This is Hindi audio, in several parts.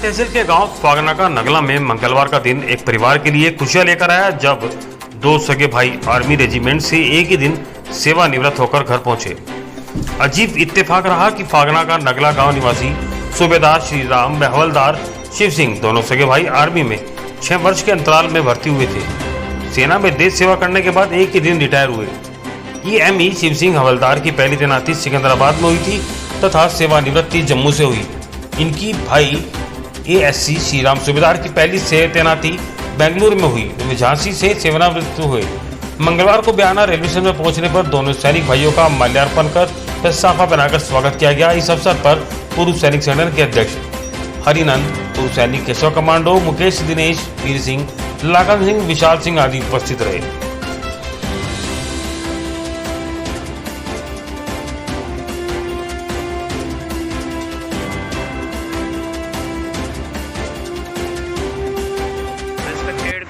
तहसील के गांव फागना का नगला में मंगलवार का दिन एक परिवार के लिए खुशियां लेकर आया जब दो सगे भाई आर्मी रेजिमेंट से एक ही दिन सेवानिवृत्त होकर घर पहुंचे। अजीब इत्तेफाक रहा कि फागना का नगला गांव निवासी सूबेदार श्री राम व हवलदार शिव सिंह दोनों सगे भाई आर्मी में 6 वर्ष के अंतराल में भर्ती हुए थे। सेना में देश सेवा करने के बाद एक ही दिन रिटायर हुए। ई शिव सिंह हवलदार की पहली तैनाती सिकंदराबाद में हुई थी तथा सेवानिवृत्ति जम्मू से हुई। इनकी भाई ASC श्री राम सूबेदार की पहली तैनाती बेंगलुरु में हुई। वे झांसी से सेवानिवृत्त हुए। मंगलवार को बयाना रेलवे स्टेशन में पहुंचने पर दोनों सैनिक भाइयों का माल्यार्पण कर साफा बनाकर स्वागत किया गया। इस अवसर पर पूर्व सैनिक संगठन के अध्यक्ष हरिनंद, पूर्व सैनिक केशव कमांडो मुकेश, दिनेश, वीर सिंह, लाखन सिंह, विशाल सिंह आदि उपस्थित रहे।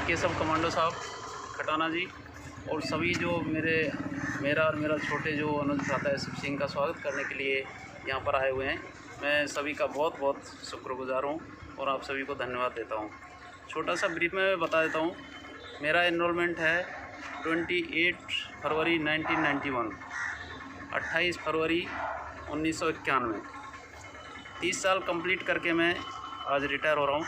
केशव कमांडो साहब खटाना जी और सभी जो मेरा और मेरा छोटे जो अनुज भ्राता है शिव सिंह का स्वागत करने के लिए यहाँ पर आए हुए हैं। मैं सभी का बहुत बहुत शुक्रगुजार हूँ और आप सभी को धन्यवाद देता हूँ। छोटा सा ब्रीफ में बता देता हूँ। मेरा एनरोलमेंट है 28 फरवरी 1991, 28 फरवरी 1991। 30 साल कंप्लीट करके मैं आज रिटायर हो रहा हूँ।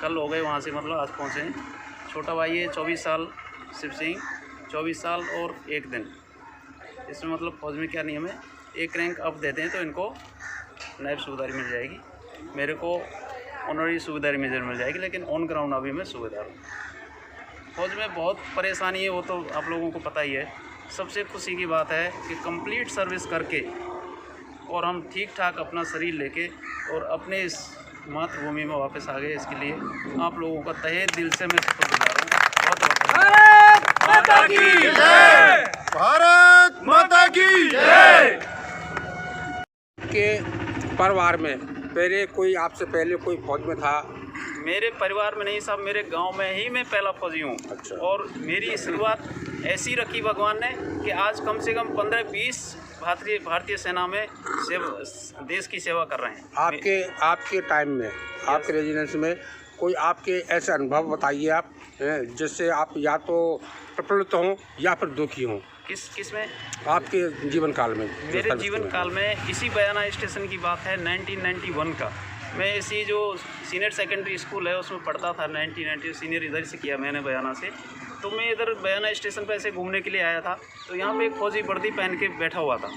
कल हो गए वहाँ से, मतलब आज पहुँचे। छोटा भाई है 24 साल शिव सिंह, 24 साल और 1 दिन। इसमें मतलब फौज में क्या नियम है, एक रैंक अप देते हैं तो इनको नायब सूबेदारी मिल जाएगी। मेरे को ऑनरी सूबेदारी मेजर मिल जाएगी, लेकिन ऑन ग्राउंड अभी मैं सूबेदार हूँ। फौज में बहुत परेशानी है, वो तो आप लोगों को पता ही है। सबसे खुशी की बात है कि कंप्लीट सर्विस करके और हम ठीक ठाक अपना शरीर लेके और अपने इस मातृभूमि में वापस आ गए। इसके लिए आप लोगों का तहे दिल से मैं शुक्रगुजार हूँ। भारत माता की जय, भारत माता की जय। के परिवार में आपसे पहले कोई फौज में था? मेरे परिवार में नहीं साहब, मेरे गांव में ही मैं पहला फौजी हूँ। अच्छा। और मेरी शुरुआत ऐसी रखी भगवान ने कि आज कम से कम 15-20 भारतीय सेना में देश की सेवा कर रहे हैं। आपके टाइम में, आपके रेजिडेंस में कोई आपके ऐसे अनुभव बताइए आप, जिससे आप या तो प्रफुल्लित हों या फिर दुखी हों। किस में? आपके जीवन काल में। मेरे जीवन काल में इसी बयाना स्टेशन की बात है 1991 का। मैं इसी जो सीनियर सेकेंडरी स्कूल है उसमें पढ़ता था। 1990 सीनियर इधर से किया मैंने बयाना से। तो मैं इधर बयाना स्टेशन पर ऐसे घूमने के लिए आया था, तो यहाँ पे एक फ़ौजी वर्दी पहन के बैठा हुआ था।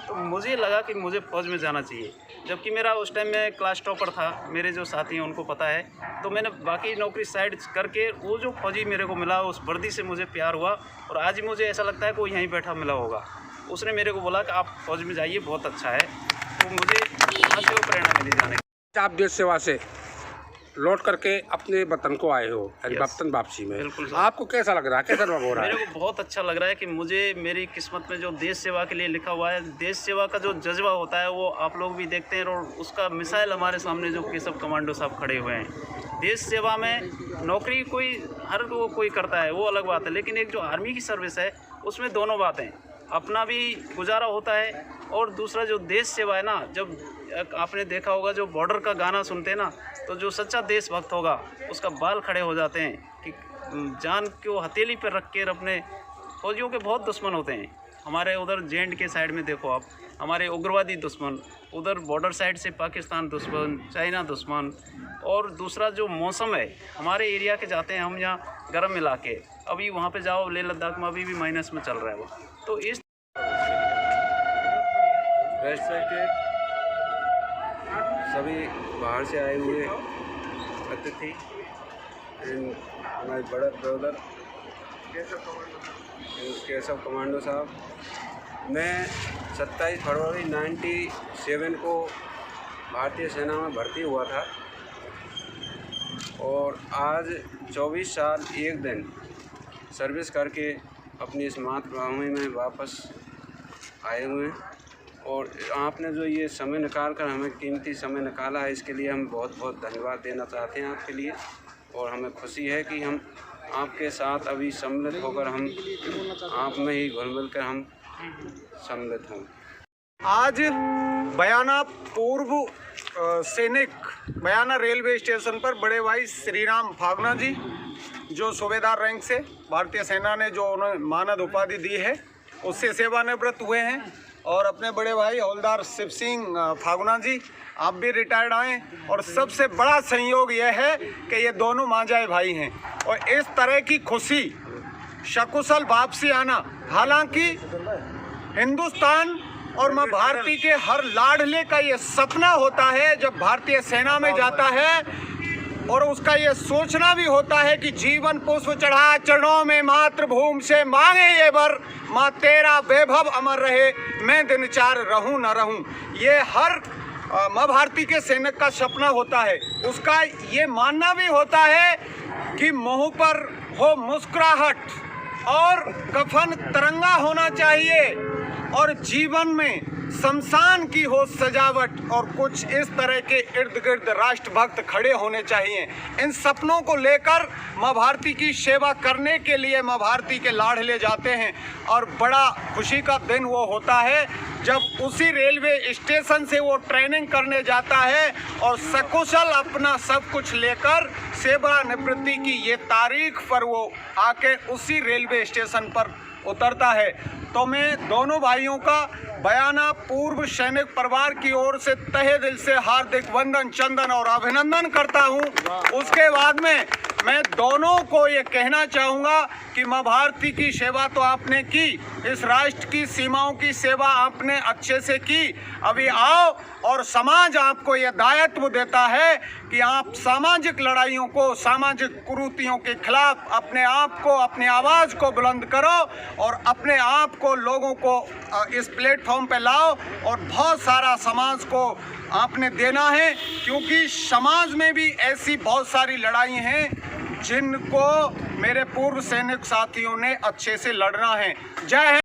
तो मुझे लगा कि मुझे फ़ौज में जाना चाहिए, जबकि मेरा उस टाइम में क्लास टॉपर था। मेरे जो साथी हैं उनको पता है। तो मैंने बाकी नौकरी साइड करके वो जो फ़ौजी मेरे को मिला उस वर्दी से मुझे प्यार हुआ और आज मुझे ऐसा लगता है कि वो यहीं बैठा मिला होगा। उसने मेरे को बोला कि आप फ़ौज में जाइए, बहुत अच्छा है। तो मुझे वहाँ से वो प्रेरणा मिली जाने की। आप देश सेवा से लौट करके अपने वतन को आए हो, वतन वापसी में। बिल्कुल। आपको कैसा लग रहा है, कैसा अनुभव हो रहा है? मेरे को बहुत अच्छा लग रहा है कि मुझे मेरी किस्मत में जो देश सेवा के लिए लिखा हुआ है, देश सेवा का जो जज्बा होता है वो आप लोग भी देखते हैं और उसका मिसाइल हमारे सामने जो केशव कमांडो साहब खड़े हुए हैं। देश सेवा में नौकरी कोई करता है, वो अलग बात है, लेकिन एक जो आर्मी की सर्विस है उसमें दोनों बातें, अपना भी गुजारा होता है और दूसरा जो देश सेवा है ना, जब आपने देखा होगा जो बॉर्डर का गाना सुनते हैं ना, तो जो सच्चा देशभक्त होगा उसका बाल खड़े हो जाते हैं कि जान को हथेली पर रख कर अपने फौजियों के बहुत दुश्मन होते हैं। हमारे उधर JND के साइड में देखो आप, हमारे उग्रवादी दुश्मन, उधर बॉर्डर साइड से पाकिस्तान दुश्मन, चाइना दुश्मन। और दूसरा जो मौसम है, हमारे एरिया के जाते हैं हम यहाँ गर्म इलाके, अभी वहाँ पे जाओ लेह लद्दाख में अभी भी माइनस में चल रहा है वो। तो इस सभी बाहर से आए हुए अतिथि, हमारे बड़े ब्रदर केशव कमांडो साहब। मैं 27 फरवरी 97 को भारतीय सेना में भर्ती हुआ था और आज 24 साल 1 दिन सर्विस करके अपनी इस मातृभूमि में वापस आए हुए हैं। और आपने जो ये समय निकाल कर हमें कीमती समय निकाला है, इसके लिए हम बहुत बहुत धन्यवाद देना चाहते हैं आपके लिए। और हमें खुशी है कि हम आपके साथ अभी सम्मिलित होकर हम आप में ही घुल मिल कर हम सम्मिलित हों। आज बयाना पूर्व सैनिक बयाना रेलवे स्टेशन पर बड़े भाई श्रीराम फागुना जी, जो सूबेदार रैंक से भारतीय सेना ने जो उन्हें मानद उपाधि दी है उससे सेवानिवृत्त हुए हैं। और अपने बड़े भाई हवलदार शिव सिंह फागुना जी, आप भी रिटायर्ड आए। और सबसे बड़ा संयोग यह है कि ये दोनों मांझाई भाई हैं और इस तरह की खुशी सकुशल वापसी आना, हालांकि हिंदुस्तान और माँ भारती के हर लाडले का ये सपना होता है जब भारतीय सेना में जाता है, और उसका ये सोचना भी होता है कि जीवन पुष्प चढ़ा चरणों में मातृभूमि से मांगे ये वर, माँ तेरा वैभव अमर रहे, मैं दिनचार रहूं न रहूं। ये हर माँ भारती के सैनिक का सपना होता है। उसका ये मानना भी होता है कि मुंह पर हो मुस्कुराहट और कफन तिरंगा होना चाहिए और जीवन में शमशान की हो सजावट, और कुछ इस तरह के इर्द गिर्द राष्ट्रभक्त खड़े होने चाहिए। इन सपनों को लेकर माँ भारती की सेवा करने के लिए माँ भारती के लाडले जाते हैं और बड़ा खुशी का दिन वो होता है जब उसी रेलवे स्टेशन से वो ट्रेनिंग करने जाता है और सकुशल अपना सब कुछ लेकर सेवानिवृत्ति की ये तारीख पर वो आके उसी रेलवे स्टेशन पर उतरता है। तो मैं दोनों भाइयों का बयाना पूर्व सैनिक परिवार की ओर से तहे दिल से हार्दिक वंदन, चंदन और अभिनंदन करता हूं। उसके बाद में मैं दोनों को ये कहना चाहूँगा कि माँ भारती की सेवा तो आपने की, इस राष्ट्र की सीमाओं की सेवा आपने अच्छे से की। अभी आओ और समाज आपको ये दायित्व देता है कि आप सामाजिक लड़ाइयों को, सामाजिक कुरीतियों के खिलाफ अपने आप को, अपनी आवाज़ को बुलंद करो और अपने आप को, लोगों को इस प्लेटफॉर्म पे लाओ और बहुत सारा समाज को आपने देना है, क्योंकि समाज में भी ऐसी बहुत सारी लड़ाई हैं जिनको मेरे पूर्व सैनिक साथियों ने अच्छे से लड़ना है। जय हिंद।